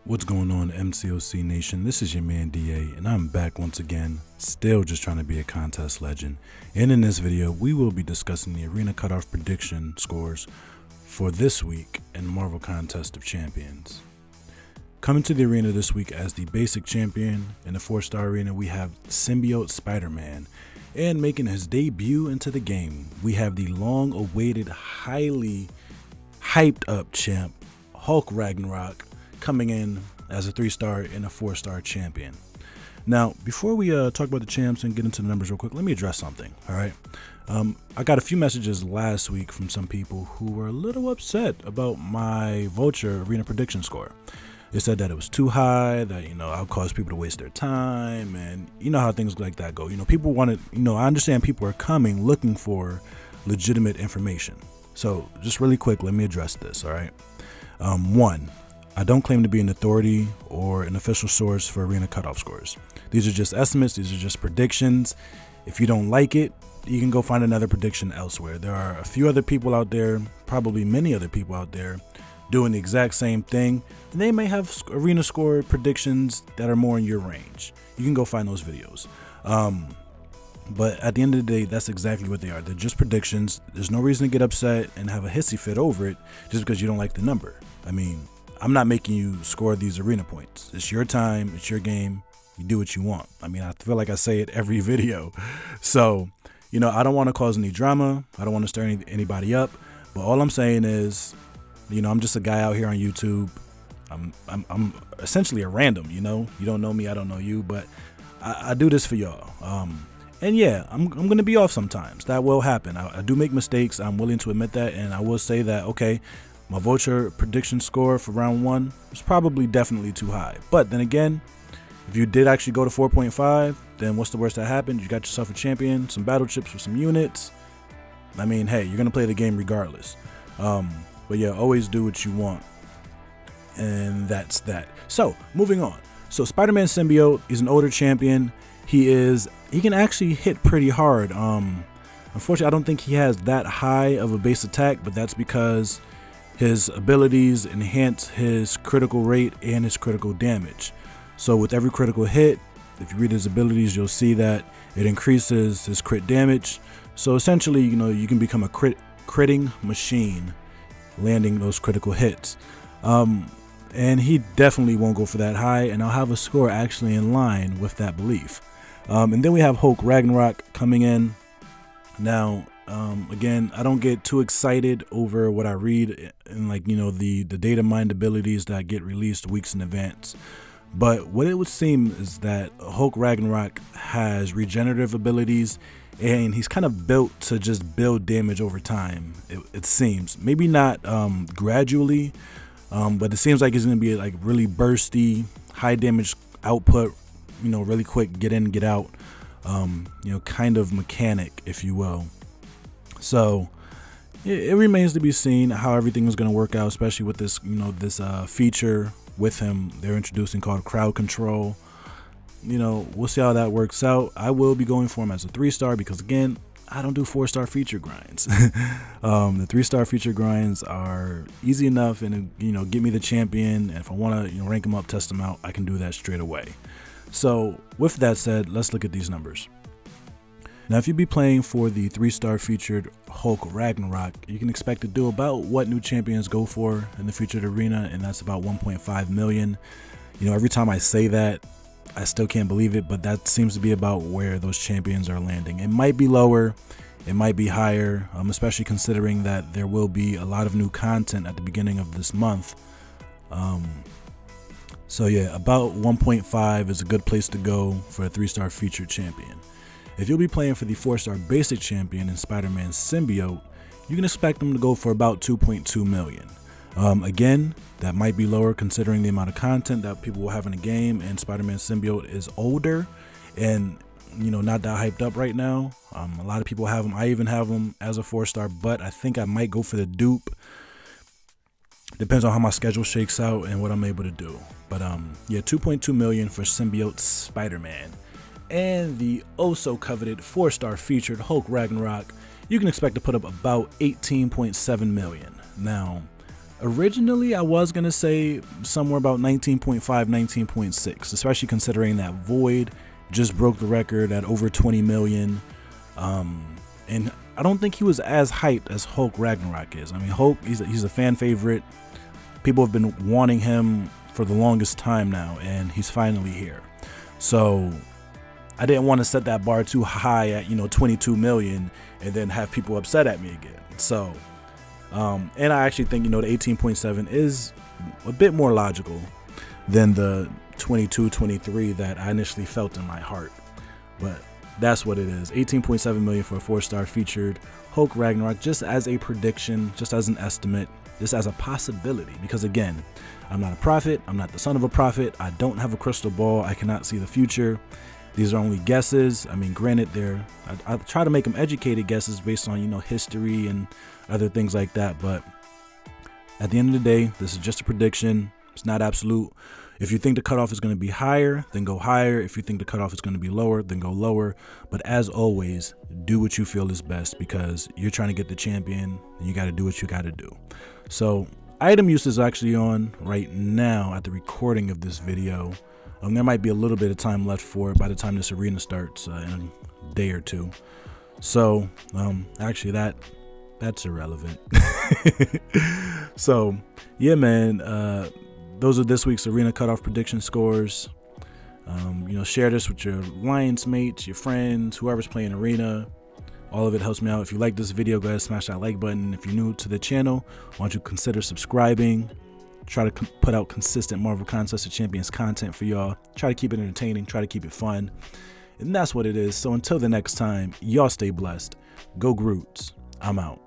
What's going on, MCOC Nation? This is your man DA, and I'm back once again, still just trying to be a contest legend. And in this video, we will be discussing the Arena Cutoff prediction scores for this week in Marvel Contest of Champions. Coming to the arena this week as the basic champion in the 4-star arena, we have Symbiote Spider-Man. And making his debut into the game, we have the long-awaited, highly hyped-up champ, Hulk Ragnarok, coming in as a 3-star and a 4-star champion. Now, before we talk about the champs and get into the numbers real quick, let me address something, all right? I got a few messages last week from some people who were a little upset about my Vulture arena prediction score. They said that it was too high, that, I'll cause people to waste their time, and you know how things like that go. People want to, I understand people are coming looking for legitimate information. So just really quick, let me address this, all right? One, I don't claim to be an authority or an official source for arena cutoff scores. These are just estimates. These are just predictions. If you don't like it, you can go find another prediction elsewhere. There are a few other people out there, probably many other people out there, doing the exact same thing. And they may have arena score predictions that are more in your range. You can go find those videos. But at the end of the day, that's exactly what they are. They're just predictions. There's no reason to get upset and have a hissy fit over it just because you don't like the number. I mean, I'm not making you score these arena points. It's your time. It's your game. You do what you want. I mean, I feel like I say it every video. So, I don't want to cause any drama. I don't want to stir anybody up. But all I'm saying is, I'm just a guy out here on YouTube. I'm essentially a random, You don't know me. I don't know you. But I do this for y'all. And yeah, I'm going to be off sometimes. That will happen. I do make mistakes. I'm willing to admit that. And I will say that, okay, my Vulture prediction score for round 1 was probably definitely too high. But then again, if you did actually go to 4.5, then what's the worst that happened? You got yourself a champion, some battle chips for some units. I mean, hey, you're going to play the game regardless. But yeah, always do what you want. And that's that. So, moving on. So, Spider-Man Symbiote is an older champion. He can actually hit pretty hard. Unfortunately, I don't think he has that high of a base attack, but that's because his abilities enhance his critical rate and his critical damage. So with every critical hit, if you read his abilities, you'll see that it increases his crit damage. So essentially, you can become a critting machine, landing those critical hits. And he definitely won't go for that high, and I'll have a score actually in line with that belief. And then we have Hulk Ragnarok coming in. Now, again, I don't get too excited over what I read and the data mined abilities that get released weeks in advance. But what it would seem is that Hulk Ragnarok has regenerative abilities, and he's kind of built to just build damage over time. It seems maybe not gradually, but it seems like he's going to be really bursty, high damage output. Really quick, get in, get out. Kind of mechanic, if you will. So it remains to be seen how everything is going to work out, especially with this, this feature with him they're introducing called crowd control. We'll see how that works out. I will be going for him as a 3-star because, again, I don't do 4-star feature grinds. The 3-star feature grinds are easy enough, and get me the champion. And if I want to rank him up, test him out, I can do that straight away. So with that said, let's look at these numbers. Now, if you be playing for the 3-star featured Hulk Ragnarok, you can expect to do about what new champions go for in the featured arena, and that's about 1.5 million. Every time I say that, I still can't believe it, but that seems to be about where those champions are landing. It might be lower, it might be higher, especially considering that there will be a lot of new content at the beginning of this month. So yeah, about 1.5 is a good place to go for a 3-star featured champion. If you'll be playing for the 4-star basic champion in Spider-Man Symbiote, you can expect them to go for about 2.2 million. Again, that might be lower considering the amount of content that people will have in the game, and Spider-Man Symbiote is older and not that hyped up right now. A lot of people have him. I even have him as a 4-star, but I think I might go for the dupe. Depends on how my schedule shakes out and what I'm able to do. But yeah, 2.2 million for Symbiote Spider-Man. And the oh-so coveted 4-star featured Hulk Ragnarok, you can expect to put up about 18.7 million. Now, Originally, I was going to say somewhere about 19.5, 19.6, especially considering that Void just broke the record at over 20 million. And I don't think he was as hyped as Hulk Ragnarok is. I mean, Hulk, he's a fan favorite. People have been wanting him for the longest time now, and he's finally here. So I didn't want to set that bar too high at, 22 million and then have people upset at me again. So and I actually think, the 18.7 is a bit more logical than the 22, 23 that I initially felt in my heart. But that's what it is. 18.7 million for a 4-star featured Hulk Ragnarok, just as a prediction, just as an estimate, just as a possibility. Because again, I'm not a prophet. I'm not the son of a prophet. I don't have a crystal ball. I cannot see the future. These are only guesses. I mean, granted, I try to make them educated guesses based on, history and other things like that. But at the end of the day, this is just a prediction. It's not absolute. If you think the cutoff is going to be higher, then go higher. If you think the cutoff is going to be lower, then go lower. But as always, do what you feel is best, because you're trying to get the champion and you got to do what you got to do. So item use is actually on right now at the recording of this video. There might be a little bit of time left for it by the time this arena starts in a day or two. So actually that's irrelevant. So yeah, man, those are this week's arena cutoff prediction scores. Share this with your alliance mates, your friends, whoever's playing arena. All of it helps me out. If you like this video, go ahead and smash that like button. If you're new to the channel, why don't you consider subscribing? Try to put out consistent Marvel Contest of Champions content for y'all. Try to keep it entertaining, try to keep it fun. And that's what it is. So until the next time, y'all stay blessed. Go Groots. I'm out.